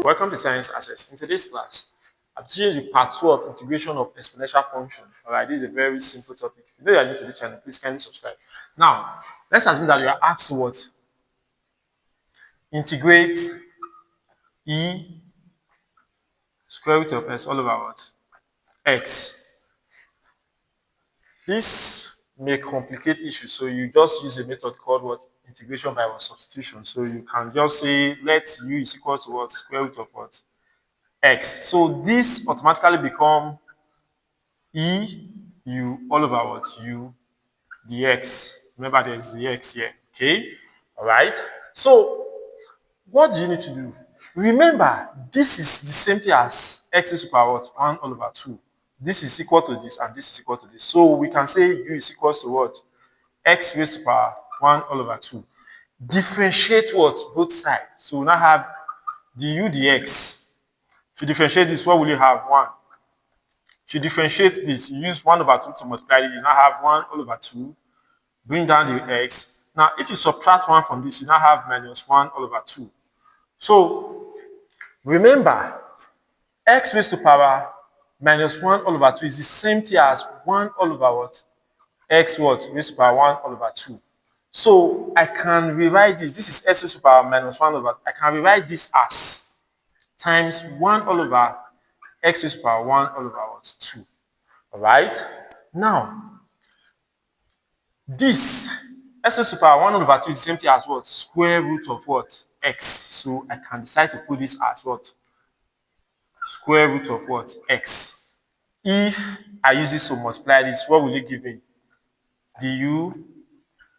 Welcome to Science Access. In today's class, I'm teaching you part 2 of integration of exponential function. Alright, this is a very simple topic. If you know you are new to this channel, please kindly subscribe. Now, let's assume that you are asked to what? Integrate e square root of s all over what? X. This may complicate issues, so you just use a method called what? Integration by what? Substitution. So you can just say let u is equal to what? Square root of what? X. So this automatically become u all over what? U dx. Remember there is the x here. Okay? Alright? So what do you need to do? Remember, this is the same thing as x raised to the power what? 1 all over 2. This is equal to this and this is equal to this. So we can say u is equal to what? X raised to the power 1 all over 2. Differentiate what? Both sides. So we now have du dx. If you differentiate this, what will you have? 1. If you differentiate this, you use 1 over 2 to multiply it, you now have 1 all over 2. Bring down the x. Now, if you subtract 1 from this, you now have minus 1 all over 2. So, remember, x raised to power minus 1 all over 2 is the same thing as 1 all over what? X what? Raised to power 1 all over 2. So, I can rewrite this. This is x raised to power minus 1 over. I can rewrite this as times 1 all over x raised to power 1 all over what? 2. Alright? Now, this x raised to power 1 over 2 is the same thing as what? Square root of what? X. So I can decide to put this as what? Square root of what? X. If I use this to multiply this, what will it give me? Du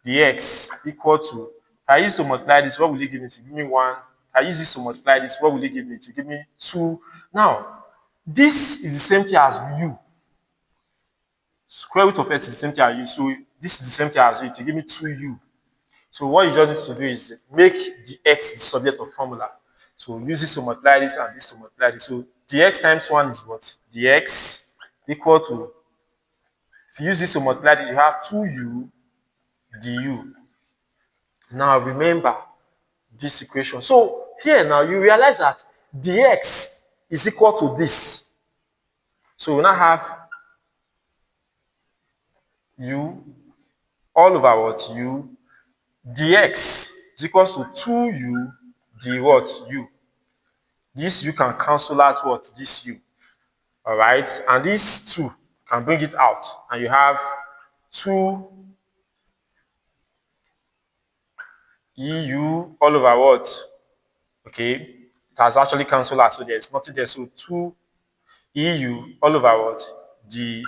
dx equal to, if I use to multiply this, what will it give me? To give me 1. If I use this to multiply this, what will it give me? To give me 2. Now, this is the same thing as u. Square root of x is the same thing as u. So this is the same thing as u. To give me 2u. So what you just need to do is make the x the subject of formula. So use this to multiply this and this to multiply this. So dx times 1 is what? Dx equal to, if you use this to multiply this, you have 2u du. Now remember this equation. So here now you realize that dx is equal to this. So we now have u all over what? U dx is equals to 2u d what? U. This u can cancel out what? This u. Alright? And this 2 can bring it out. And you have 2 eu all over what? Okay? It has actually cancelled out. So there's nothing there. So 2 eu all over what? Du.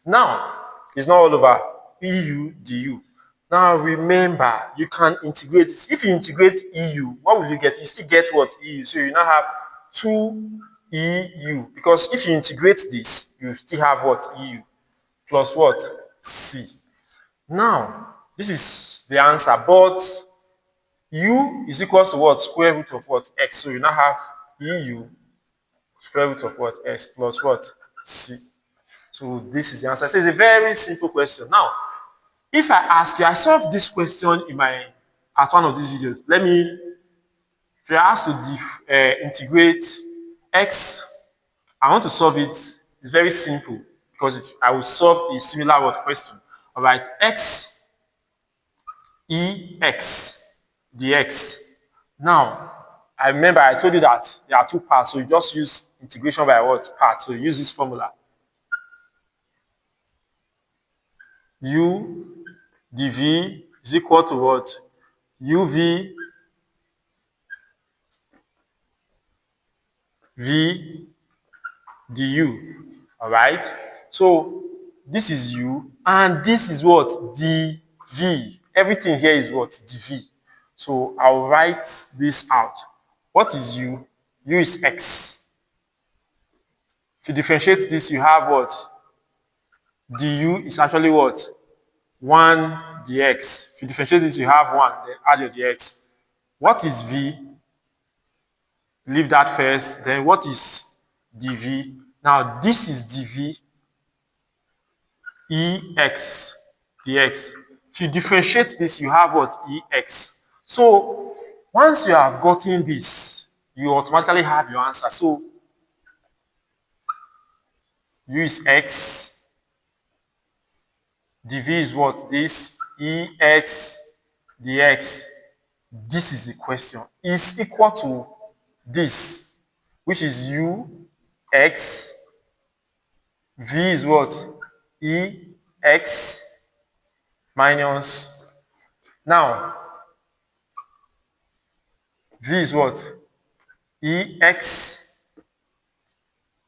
Now, it's not all over eu du. Now remember, you can integrate this. If you integrate EU, what will you get? You still get what? EU. So you now have 2 EU. Because if you integrate this, you still have what? EU. Plus what? C. Now, this is the answer. But U is equal to what? Square root of what? X. So you now have EU square root of what? X plus what? C. So this is the answer. So it's a very simple question. Now, if I ask you, I solved this question in my part 1 of this video. If you're asked to integrate x, I want to solve it. It's very simple because I will solve a similar word question. All right, x ex dx. Now, I remember I told you that there are 2 parts, so you just use integration by what? Part. So you use this formula. U dv is equal to what? uv v du. All right? So this is u and this is what? dv. Everything here is what? dv. So I'll write this out. What is u? U is x. If you differentiate this, you have what? Du is actually what? 1 dx. If you differentiate this, you have 1. Then add your dx. What is v? Leave that first. Then what is dv? Now this is dv ex dx. If you differentiate this, you have what? Ex. So once you have gotten this, you automatically have your answer. So u is x, dv is what? This ex dx. This is the question. Is equal to this, which is u x, v is what? Ex minus, now v is what? Ex,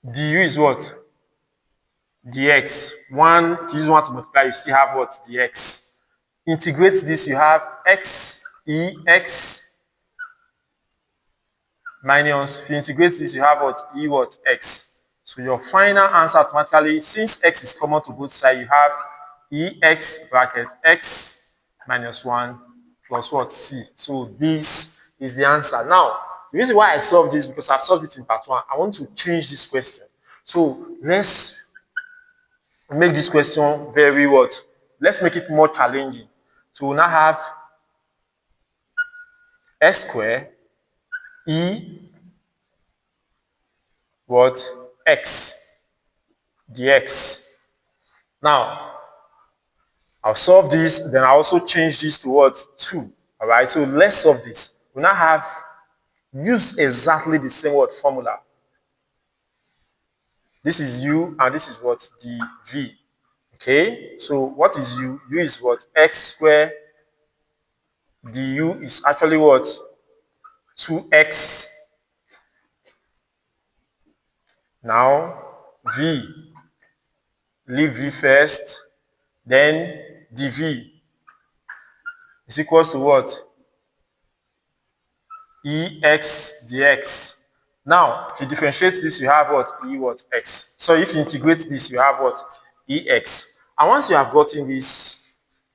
du is what? Dx. One, if you use one to multiply, you still have what? Dx. Integrate this, you have x, ex minus, if you integrate this, you have what? E what? X. So your final answer automatically, since x is common to both sides, you have ex bracket x minus 1 plus what? C. So this is the answer. Now, the reason why I solved this, because I've solved it in part 1, I want to change this question. So let's make this question very what? Let's make it more challenging. So we now have s square e what? X dx. Now, I'll solve this, then I'll also change this to what? 2. All right, so let's solve this. We now have, use exactly the same word formula. This is u, and this is what? Dv. Okay, so what is u? U is what? X square du is actually what? 2x. Now, v, leave v first, then dv is equals to what? Ex dx. Now, if you differentiate this, you have what? E what? X. So if you integrate this, you have what? Ex. And once you have gotten this,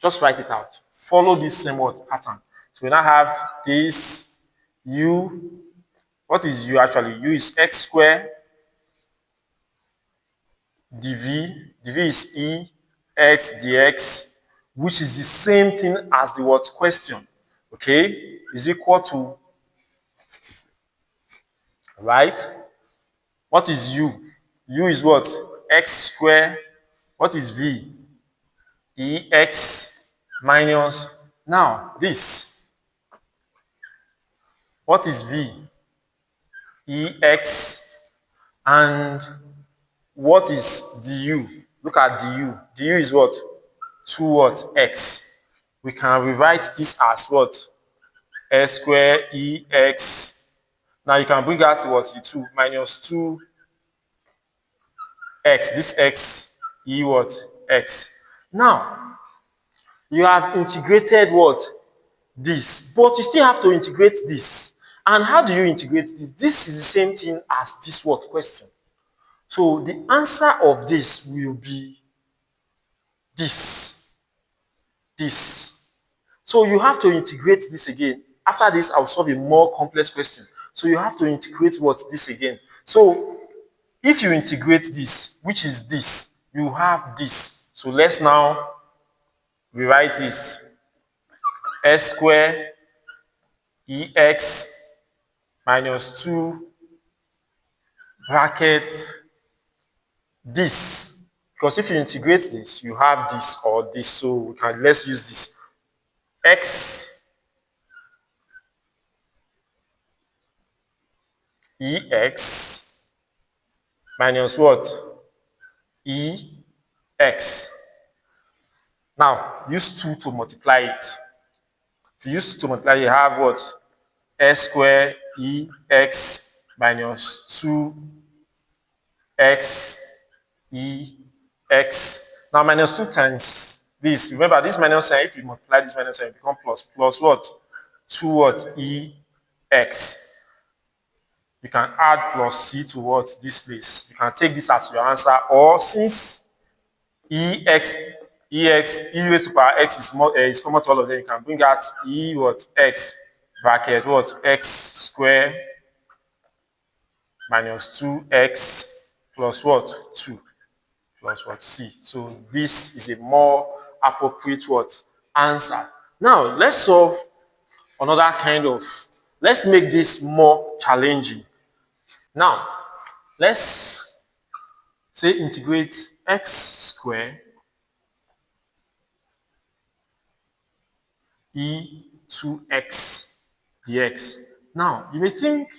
just write it out. Follow this same word pattern. So we now have this u. What is u actually? U is x square dv. Dv is ex dx, which is the same thing as the what? Question. Okay? Is equal to, right? What is u? U is what? X square. What is v? Ex minus. Now, this. What is v? Ex. And what is du? Look at du. Du is what? 2 what? X. We can rewrite this as what? S square Ex. Now you can bring out what? The 2 minus 2 x, this x, e what? X. Now, you have integrated what? This. But you still have to integrate this. And how do you integrate this? This is the same thing as this what? Question. So the answer of this will be this. This. So you have to integrate this again. After this, I'll solve a more complex question. So you have to integrate what? This again. So if you integrate this, which is this, you have this. So let's now rewrite this. S square Ex minus 2 bracket this. Because if you integrate this, you have this or this. So we can, let's use this. X Ex minus what? Ex. Now, use 2 to multiply it. If you use 2 to multiply, you have what? S square Ex minus 2x Ex. Now, minus 2 times this. Remember, this minus sign, if you multiply this minus sign, it becomes plus. Plus what? 2 what? Ex. You can add plus c to what? This place. You can take this as your answer, or since e raised to power x is common to all of them, you can bring out e what? X bracket what? X square minus 2x plus what? 2 plus what? C. So this is a more appropriate what? Answer. Now let's solve another kind of let's make this more challenging. Now, let's say integrate x squared e2x dx. Now, you may think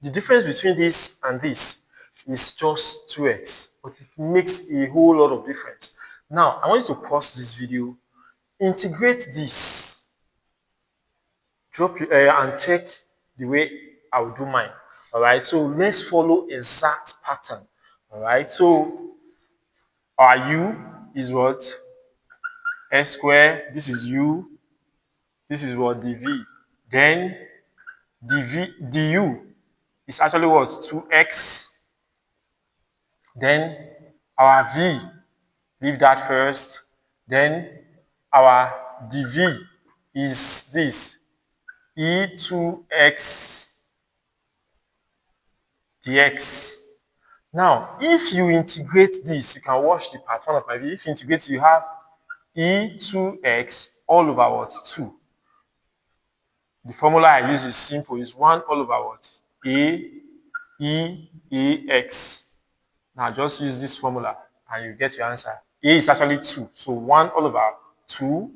the difference between this and this is just 2x, but it makes a whole lot of difference. Now, I want you to pause this video, integrate this, and check the way I will do mine. All right, so let's follow exact pattern. All right, so our u is what? S squared. This is u. This is what? Dv. Then du is actually what? 2x. Then our v, leave that first. Then our dv is this, e2x dx. Now, if you integrate this, you can watch the part 1 of my video. If you integrate, you have e2x all over what? 2. The formula I use is simple. It's 1 all over what? ax. Now, just use this formula and you get your answer. A is actually 2. So, 1 all over 2,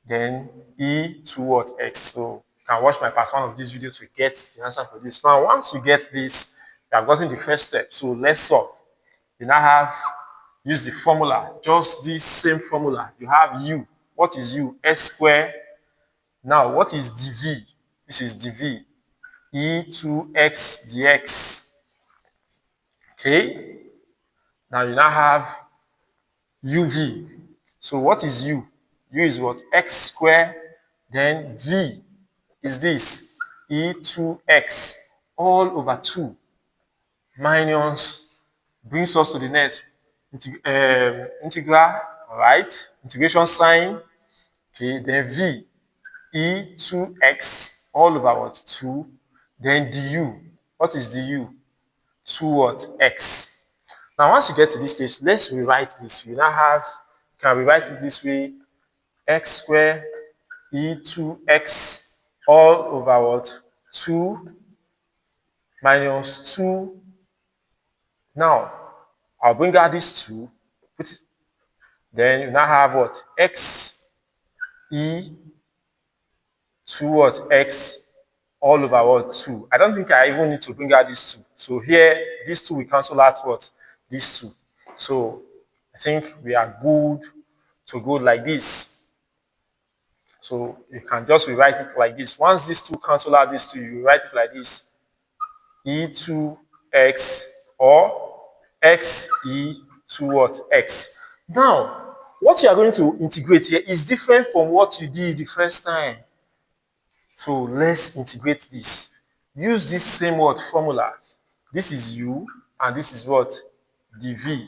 then e2 what? X. So, you can watch my part 1 of this video to get the answer for this. Now, once you get this, you have gotten the first step. So, let's solve. You now have, use the formula, just this same formula. You have u. What is u? S squared. Now, what is dv? This is dv. e2x dx. Okay? Now, you now have uv. So, what is u? U is what? X squared. Then v is this, e2x all over 2 minus, brings us to the next integral, all right? Integration sign, okay, then v, e2x all over what? 2, then du. What is du? 2 what? X. Now, once you get to this stage, let's rewrite this. We now have, you can rewrite it this way, x squared e2x all over what? 2 minus 2. Now, I'll bring out this 2, put it, then you now have what? X e 2 what? X all over what? 2. I don't think I even need to bring out this 2. So here, these 2 we cancel out what? These 2. So I think we are good to go like this. So you can just rewrite it like this. Once these 2 cancel out these 2, you write it like this. e2x or xe2 what? X. Now, what you are going to integrate here is different from what you did the first time. So let's integrate this. Use this same word formula. This is u and this is what? dv.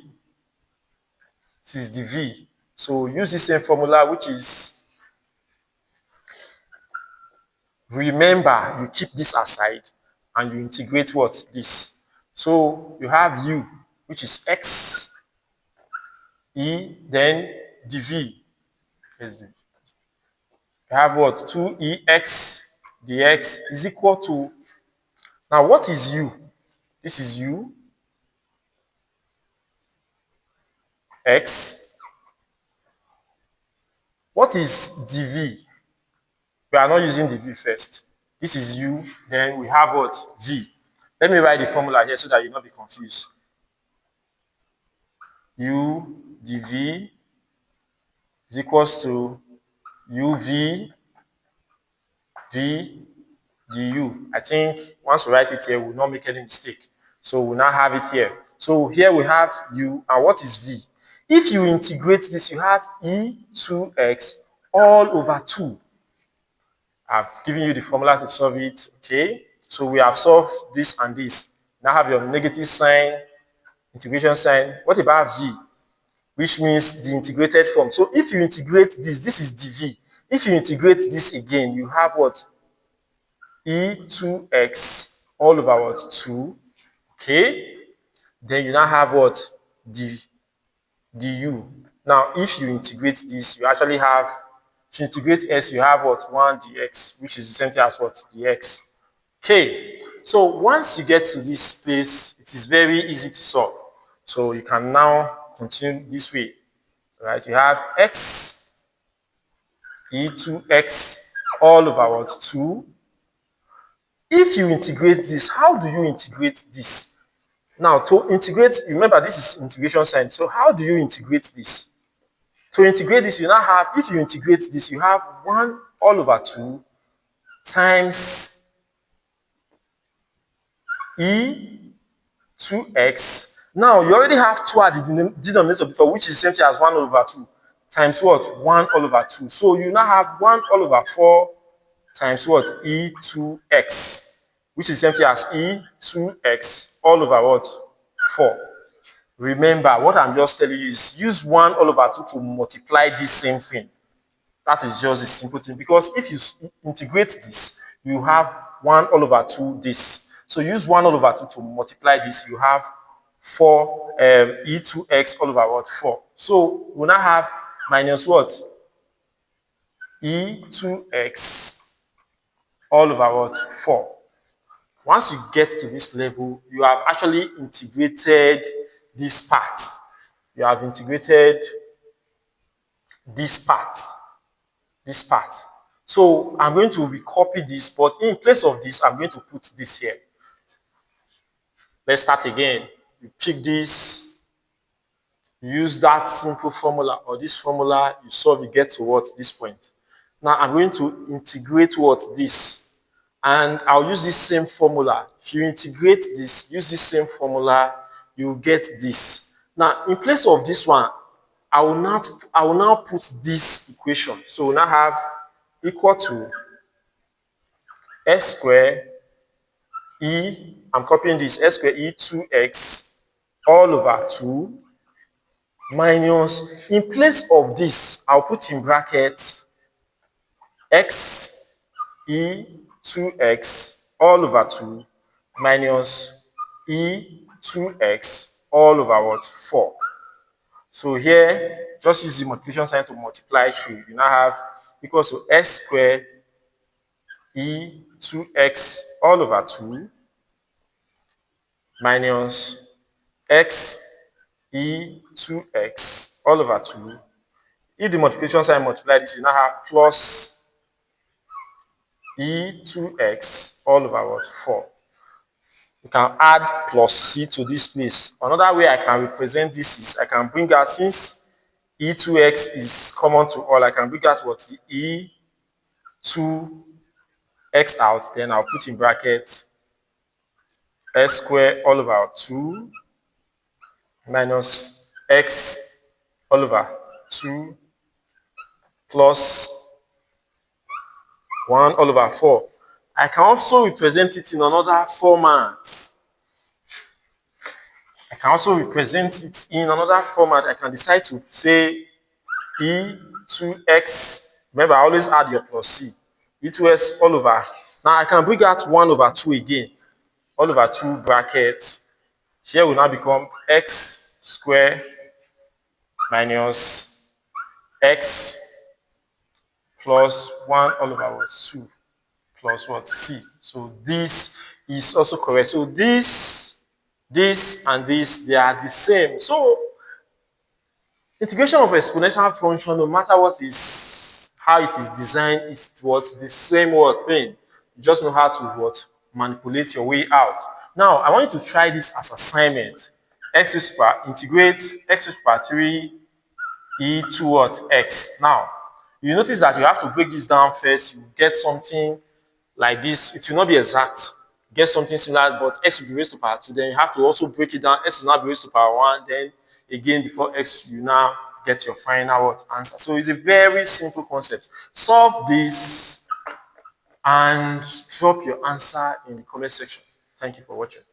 This is dv. So use the same formula, which is, remember, you keep this aside and you integrate what? This. So you have u, which is x, e, then dv. Here's dv. You have what? 2ex dx is equal to, now what is u? This is u, x. What is dv? We are not using dv first. This is u, then we have what? V. Let me write the formula here so that you will not be confused. U dv is equals to uv v du. I think once we write it here, we will not make any mistake. So we'll now have it here. So here we have u, and what is v? If you integrate this, you have e2x all over 2. I've given you the formula to solve it, okay? So we have solved this and this. Now have your negative sign, integration sign. What about v? Which means the integrated form. So if you integrate this, this is dv. If you integrate this again, you have what? e2x all over what? 2. Okay? Then you now have what? Du. Now, if you integrate this, you actually have To integrate s, you have what? 1 dx, which is the same thing as what? Dx. Okay, so once you get to this place, it is very easy to solve. So you can now continue this way. Right? You have x e2x all over what? 2. If you integrate this, how do you integrate this? Now, to integrate, remember this is integration sign. So how do you integrate this? To integrate this, you now have, if you integrate this, you have 1 all over 2 times e2x. Now, you already have 2 at the denominator before, which is the same thing as 1 over 2 times what? 1 all over 2. So you now have 1 all over 4 times what? e2x, which is the same thing as e2x all over what? 4. Remember, what I'm just telling you is use 1 all over 2 to multiply this same thing. That is just a simple thing. Because if you integrate this, you have 1 all over 2 this. So use 1 all over 2 to multiply this. You have 4 e2x all over what? 4. So we now have minus what? e2x all over what? 4. Once you get to this level, you have actually integrated this part. You have integrated this part. This part. So I'm going to recopy this, but in place of this, I'm going to put this here. Let's start again. You pick this, use that simple formula or this formula, you solve, you get to what? This point. Now I'm going to integrate what? This. And I'll use this same formula. If you integrate this, use this same formula, you get this. Now, in place of this one, I will now put this equation. So we now have equal to s square I'm copying this, s square e2x all over 2 minus, in place of this, I'll put in brackets x e2x all over 2 minus e2x all over what? 4. So here, just use the multiplication sign to multiply through. You now have equals to s square e2x all over 2 minus x e2x all over 2. If the multiplication sign multiply this, you now have plus e2x all over what? 4. You can add plus c to this place. Another way I can represent this is I can bring out, since e2x is common to all, I can bring out what? The e2x out, then I'll put in bracket s square all over 2 minus x all over 2 plus 1 all over 4. I can also represent it in another format. I can decide to say e2x. Remember, I always add your plus c. e2x all over. Now I can bring out 1 over 2 again. All over 2 brackets. Here will now become x square minus x plus 1 all over what? 2 plus what? C. So this is also correct. So this, and this, they are the same. So integration of exponential function, no matter how it is designed, is what? The same thing. You just know how to what? Manipulate your way out. Now, I want you to try this as assignment. X raised to power, integrate x raised to power 3 e to what? X. Now, you notice that you have to break this down first. You get something like this. It will not be exact. Get something similar, but x will be raised to power 2. Then you have to also break it down. X will now be raised to power 1. Then again, before x, you now get your final answer. So it's a very simple concept. Solve this and drop your answer in the comment section. Thank you for watching.